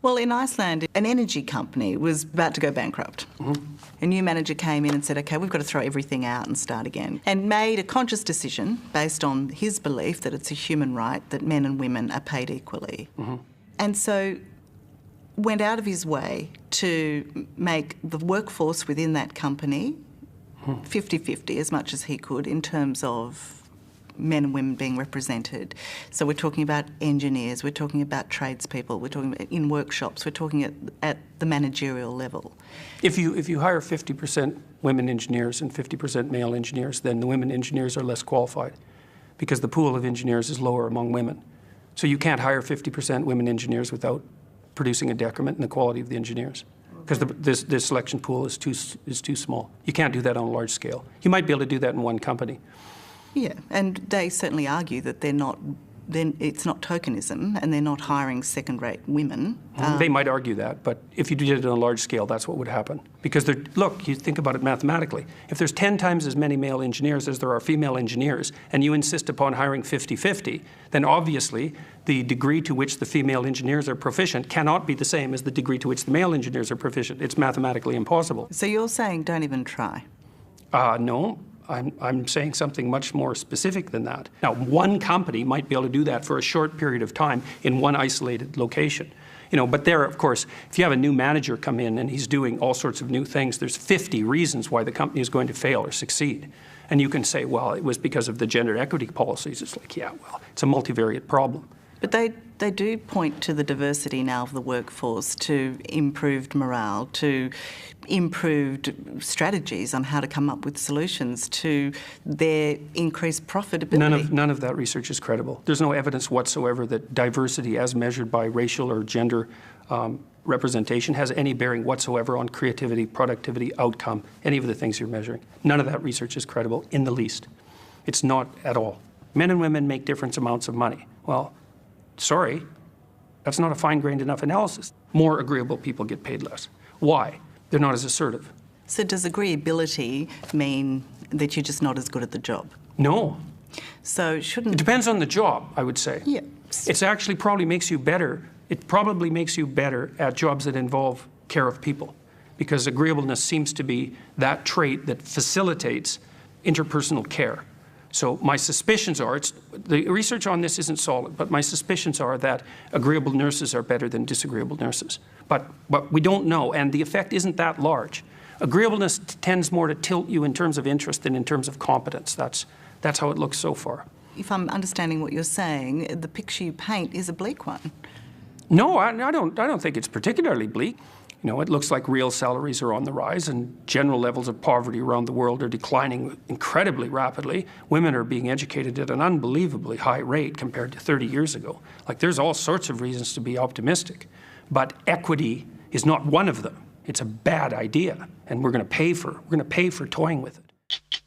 Well, in Iceland, an energy company was about to go bankrupt. A new manager came in and said, OK, we've got to throw everything out and start again, and made a conscious decision based on his belief that it's a human right that men and women are paid equally. And so went out of his way to make the workforce within that company 50-50 as much as he could in terms of men and women being represented. So we're talking about engineers, we're talking about tradespeople, we're talking about in workshops, we're talking at the managerial level. If you hire 50% women engineers and 50% male engineers, then the women engineers are less qualified because the pool of engineers is lower among women. So you can't hire 50% women engineers without producing a decrement in the quality of the engineers, because this selection pool is too small. You can't do that on a large scale. You might be able to do that in one company. Yeah, and they certainly argue that it's not tokenism and they're not hiring second-rate women. They might argue that, but if you did it on a large scale, that's what would happen. Because look, you think about it mathematically. If there's 10 times as many male engineers as there are female engineers, and you insist upon hiring 50-50, then obviously the degree to which the female engineers are proficient cannot be the same as the degree to which the male engineers are proficient. It's mathematically impossible. So you're saying don't even try? No. I'm saying something much more specific than that. Now, one company might be able to do that for a short period of time in one isolated location. But there, of course, if you have a new manager come in and he's doing all sorts of new things, there's 50 reasons why the company is going to fail or succeed. And you can say, well, it was because of the gender equity policies. It's like, yeah, well, it's a multivariate problem. But they do point to the diversity now of the workforce, to improved morale, to improved strategies on how to come up with solutions, to their increased profitability. None of that research is credible. There's no evidence whatsoever that diversity as measured by racial or gender representation has any bearing whatsoever on creativity, productivity, outcome, any of the things you're measuring. None of that research is credible in the least. It's not at all. Men and women make different amounts of money. Well, sorry, that's not a fine-grained enough analysis. More agreeable people get paid less. Why? They're not as assertive. So does agreeability mean that you're just not as good at the job? No. So shouldn't... It depends on the job, I would say. Yeah. It actually probably makes you better. It probably makes you better at jobs that involve care of people, because agreeableness seems to be that trait that facilitates interpersonal care. So my suspicions are, the research on this isn't solid, but my suspicions are that agreeable nurses are better than disagreeable nurses. But we don't know, and the effect isn't that large. Agreeableness tends more to tilt you in terms of interest than in terms of competence. That's how it looks so far. If I'm understanding what you're saying, the picture you paint is a bleak one. No, I don't think it's particularly bleak. It looks like real salaries are on the rise and general levels of poverty around the world are declining incredibly rapidly. Women are being educated at an unbelievably high rate compared to 30 years ago. Like, there's all sorts of reasons to be optimistic, but equity is not one of them. It's a bad idea, and we're going to pay for toying with it.